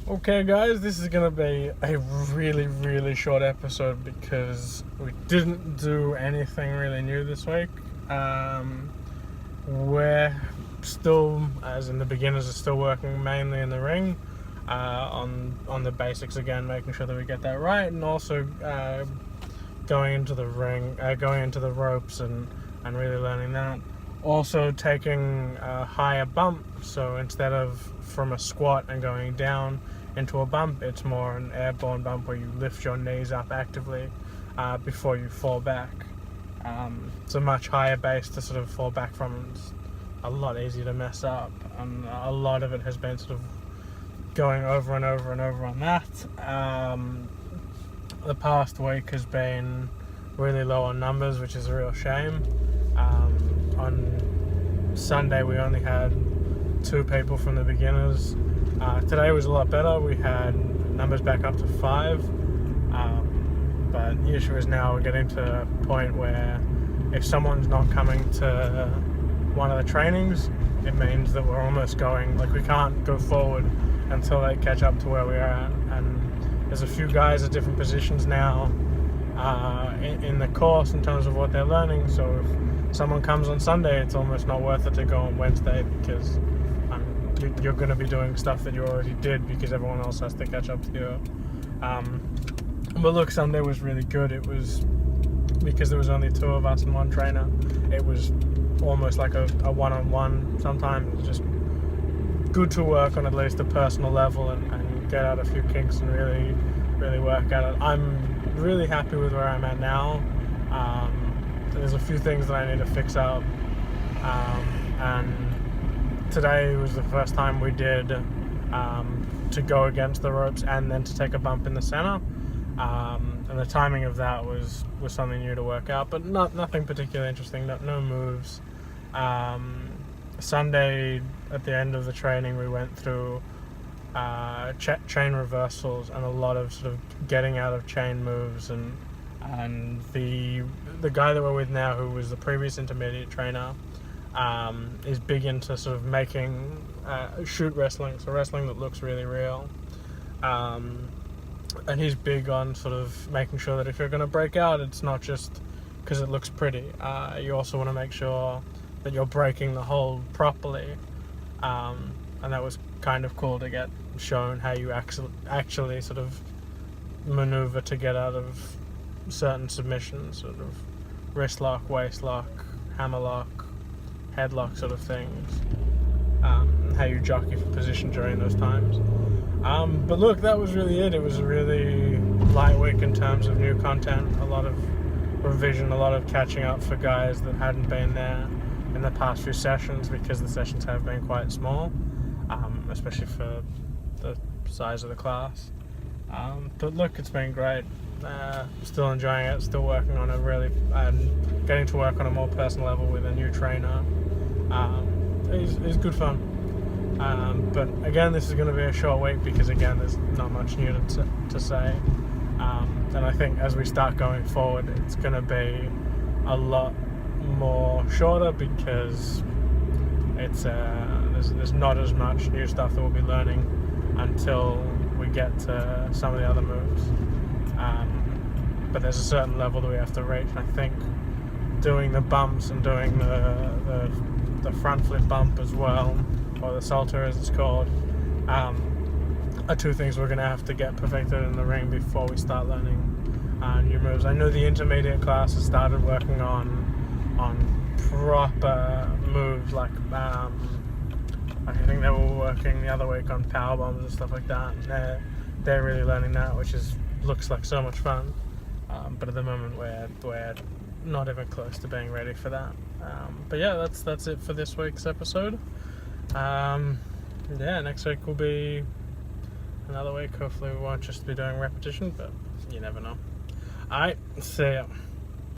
Okay guys, this is going to be a really short episode because we didn't do anything really new this week. We're still, as in the beginners, are still working mainly in the ring, on the basics again, making sure that we get that right, and also going into the ring, going into the ropes and really learning that. Also taking a higher bump, so instead of from a squat and going down into a bump, it's more an airborne bump where you lift your knees up actively before you fall back. It's a much higher base to sort of fall back from, and it's a lot easier to mess up, and a lot of it has been sort of going over and over and over on that. The past week has been really low on numbers, which is a real shame. On Sunday we only had 2 people from the beginners. Today was a lot better. We had numbers back up to 5, but the issue is now we're getting to a point where if someone's not coming to one of the trainings, it means that we're almost going, like, we can't go forward until they catch up to where we are at. And there's a few guys at different positions now in the course in terms of what they're learning, so if someone comes on Sunday, it's almost not worth it to go on Wednesday, because you're going to be doing stuff that you already did because everyone else has to catch up to you. But look, Sunday was really good. It was because there was only 2 of us and 1 trainer. It was almost like a one-on-one. Sometimes it's just good to work on at least a personal level and get out a few kinks and really work at it. I'm really happy with where I'm at now. There's a few things that I need to fix up, and today was the first time we did to go against the ropes and then to take a bump in the center, and the timing of that was something new to work out, but nothing particularly interesting. No moves. Sunday at the end of the training we went through chain reversals and a lot of sort of getting out of chain moves, and the guy that we're with now, who was the previous intermediate trainer, is big into sort of making shoot wrestling, so wrestling that looks really real, and he's big on sort of making sure that if you're going to break out, it's not just because it looks pretty. You also want to make sure that you're breaking the hold properly, and that was kind of cool to get shown how you actually sort of maneuver to get out of certain submissions, sort of wrist lock, waist lock, hammer lock, headlock sort of things, how you jockey for position during those times. But look, that was really it. It was a really light week in terms of new content, a lot of revision, a lot of catching up for guys that hadn't been there in the past few sessions, because the sessions have been quite small, especially for the size of the class. But look, it's been great. Still enjoying it, still working on it, getting to work on a more personal level with a new trainer. It's good fun. But again, this is going to be a short week because, again, there's not much new to say. And I think as we start going forward, it's going to be a lot more shorter, because it's there's not as much new stuff that we'll be learning until we get to some of the other moves. But there's a certain level that we have to reach, and I think doing the bumps and doing the front flip bump as well, or the salter as it's called, are 2 things we're going to have to get perfected in the ring before we start learning new moves. I know the intermediate class has started working on proper moves, like I think they were working the other week on power bombs and stuff like that, and they're really learning that, which looks like so much fun. But at the moment we're not even close to being ready for that. But yeah, that's it for this week's episode. Next week will be another week. Hopefully we won't just be doing repetition, but you never know. Alright, see ya.